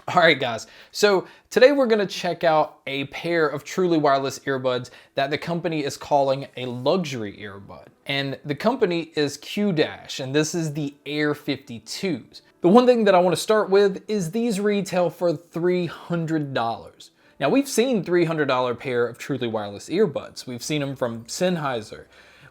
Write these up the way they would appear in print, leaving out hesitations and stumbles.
All right, guys, so today we're gonna check out a pair of truly wireless earbuds that the company is calling a luxury earbud. And the company is Qdash, and this is the Air 52s. The one thing that I wanna start with is these retail for $300. Now, we've seen $300 pair of truly wireless earbuds. We've seen them from Sennheiser,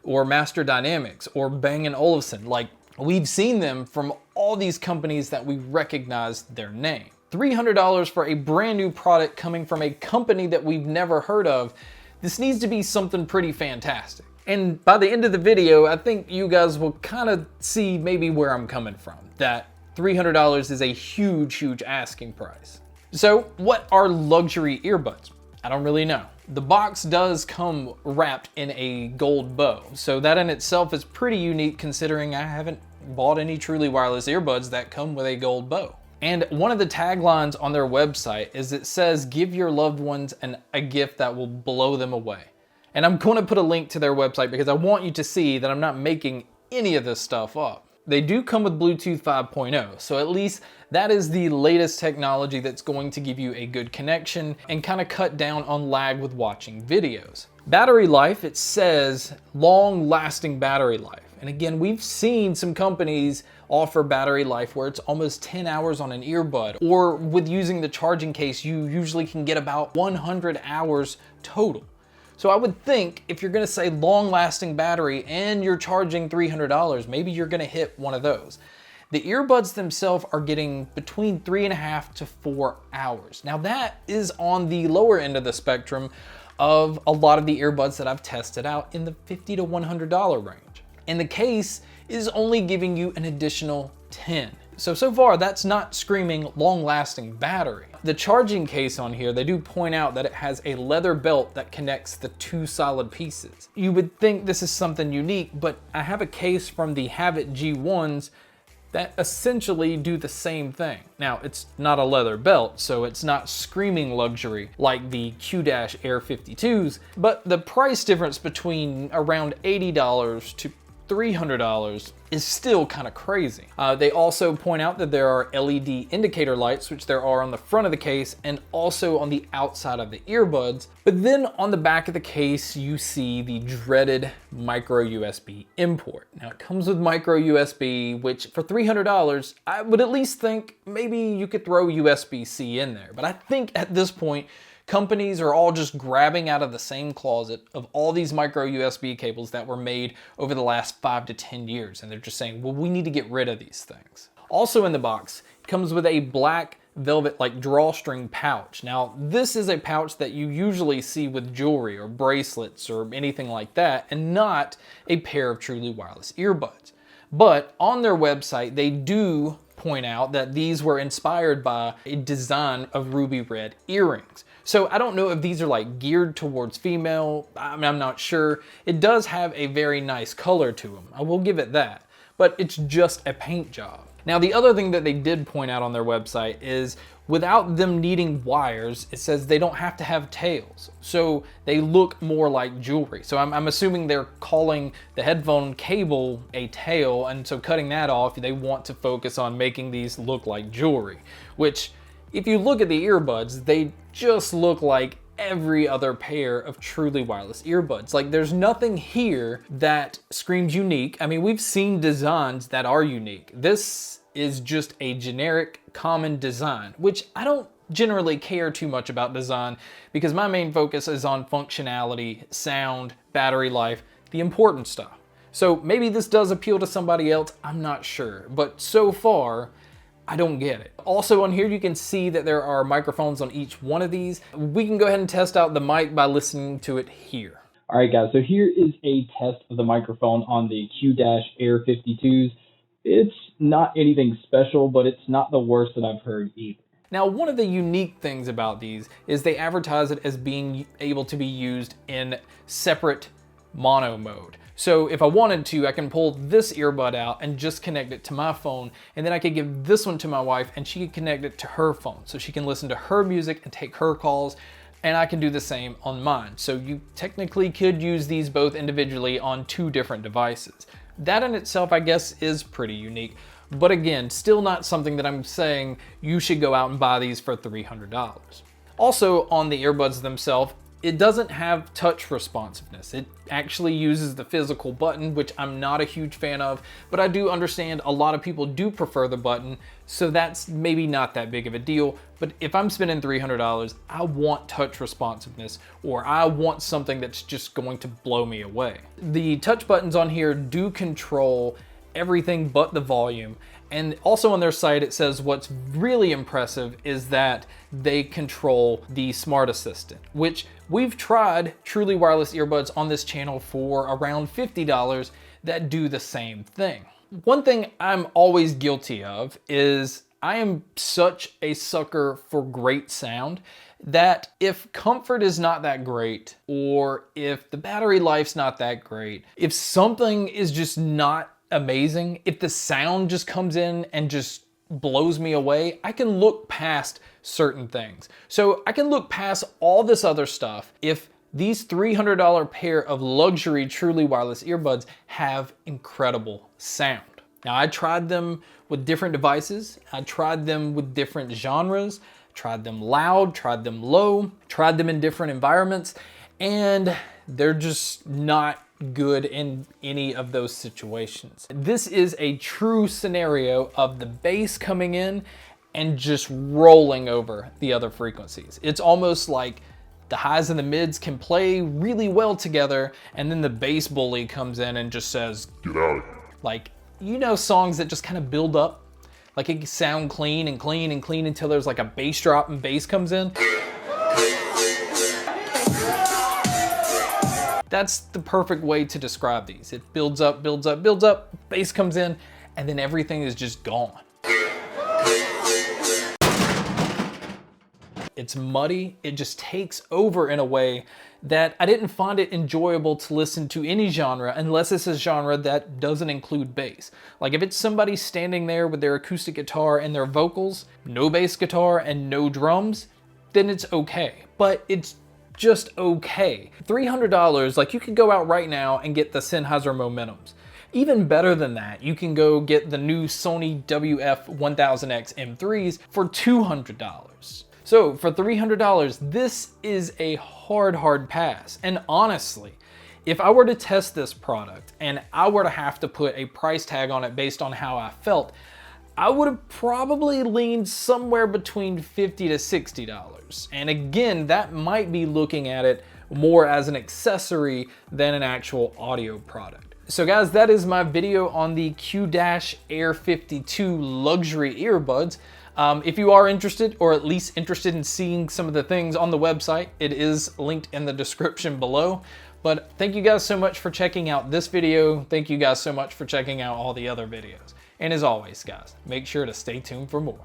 or Master Dynamics, or Bang & Olufsen. Like, we've seen them from all these companies that we recognize their name. $300 for a brand new product coming from a company that we've never heard of. This needs to be something pretty fantastic. And by the end of the video, I think you guys will kind of see maybe where I'm coming from, that $300 is a huge, huge asking price. So what are luxury earbuds? I don't really know. The box does come wrapped in a gold bow, so that in itself is pretty unique considering I haven't bought any truly wireless earbuds that come with a gold bow. And one of the taglines on their website is it says, give your loved ones a gift that will blow them away. And I'm going to put a link to their website because I want you to see that I'm not making any of this stuff up. They do come with Bluetooth 5.0, so at least that is the latest technology that's going to give you a good connection and kind of cut down on lag with watching videos. Battery life, it says long-lasting battery life. And again, we've seen some companies offer battery life where it's almost 10 hours on an earbud, or with using the charging case, you usually can get about 100 hours total. So I would think if you're gonna say long-lasting battery and you're charging $300, maybe you're gonna hit one of those. The earbuds themselves are getting between 3.5 to 4 hours. Now that is on the lower end of the spectrum of a lot of the earbuds that I've tested out in the $50 to $100 range. And the case is only giving you an additional 10. So far that's not screaming long-lasting battery. The charging case on here, they do point out that it has a leather belt that connects the two solid pieces. You would think this is something unique, but I have a case from the Habit G1s that essentially do the same thing. Now, it's not a leather belt, so it's not screaming luxury like the Qdash Air 52s, but the price difference between around $80 to $300 is still kind of crazy. They also point out that there are LED indicator lights, which there are on the front of the case and also on the outside of the earbuds. But then on the back of the case, you see the dreaded micro USB import. Now it comes with micro USB, which for $300, I would at least think maybe you could throw USB-C in there. But I think at this point, companies are all just grabbing out of the same closet of all these micro USB cables that were made over the last 5 to 10 years. And they're just saying, well, we need to get rid of these things. Also in the box, it comes with a black velvet like drawstring pouch. Now, this is a pouch that you usually see with jewelry or bracelets or anything like that, and not a pair of truly wireless earbuds. But on their website, they do point out that these were inspired by a design of ruby red earrings. So I don't know if these are like geared towards female, I'm not sure. It does have a very nice color to them, I will give it that, but it's just a paint job. Now the other thing that they did point out on their website is without them needing wires, it says they don't have to have tails. So they look more like jewelry. So I'm assuming they're calling the headphone cable a tail, and so cutting that off, they want to focus on making these look like jewelry, which if you look at the earbuds, they just look like every other pair of truly wireless earbuds. Like there's nothing here that screams unique. I mean, we've seen designs that are unique. This is just a generic common design, which I don't generally care too much about design because my main focus is on functionality, sound, battery life, the important stuff. So maybe this does appeal to somebody else, I'm not sure. But so far, I don't get it. Also on here, you can see that there are microphones on each one of these. We can go ahead and test out the mic by listening to it here. All right, guys, so here is a test of the microphone on the Qdash Air 52s. It's not anything special, but it's not the worst that I've heard either. Now, one of the unique things about these is they advertise it as being able to be used in separate mono mode. So if I wanted to, I can pull this earbud out and just connect it to my phone, and then I could give this one to my wife and she can connect it to her phone so she can listen to her music and take her calls, and I can do the same on mine. So you technically could use these both individually on two different devices. That in itself, I guess, is pretty unique. But again, still not something that I'm saying you should go out and buy these for $300. Also, on the earbuds themselves, it doesn't have touch responsiveness. It actually uses the physical button, which I'm not a huge fan of, but I do understand a lot of people do prefer the button, so that's maybe not that big of a deal. But if I'm spending $300, I want touch responsiveness, or I want something that's just going to blow me away. The touch buttons on here do control everything but the volume. And also on their site, it says what's really impressive is that they control the Smart Assistant, which we've tried truly wireless earbuds on this channel for around $50 that do the same thing. One thing I'm always guilty of is I am such a sucker for great sound that if comfort is not that great, or if the battery life's not that great, if something is just not amazing, if the sound just comes in and just blows me away, I can look past certain things. So I can look past all this other stuff if these $300 pair of luxury truly wireless earbuds have incredible sound. Now, I tried them with different devices. I tried them with different genres, tried them loud, tried them low, tried them in different environments, and they're just not good in any of those situations. This is a true scenario of the bass coming in and just rolling over the other frequencies. It's almost like the highs and the mids can play really well together, and then the bass bully comes in and just says, "Get out of here." Like, you know, songs that just kind of build up, like it can sound clean and clean and clean until there's like a bass drop and bass comes in. That's the perfect way to describe these. It builds up, builds up, builds up, bass comes in, and then everything is just gone. It's muddy. It just takes over in a way that I didn't find it enjoyable to listen to any genre unless it's a genre that doesn't include bass. Like if it's somebody standing there with their acoustic guitar and their vocals, no bass guitar and no drums, then it's okay. But it's just okay. $300, like you could go out right now and get the Sennheiser Momentums. Even better than that, you can go get the new Sony WF-1000X M3s for $200. So for $300, this is a hard pass. And honestly, if I were to test this product and I were to have to put a price tag on it based on how I felt, I would have probably leaned somewhere between $50 to $60. And again, that might be looking at it more as an accessory than an actual audio product. So guys, that is my video on the Qdash Air 52 luxury earbuds. If you are interested, or at least interested in seeing some of the things on the website, it is linked in the description below. But thank you guys so much for checking out this video. Thank you guys so much for checking out all the other videos. And as always, guys, make sure to stay tuned for more.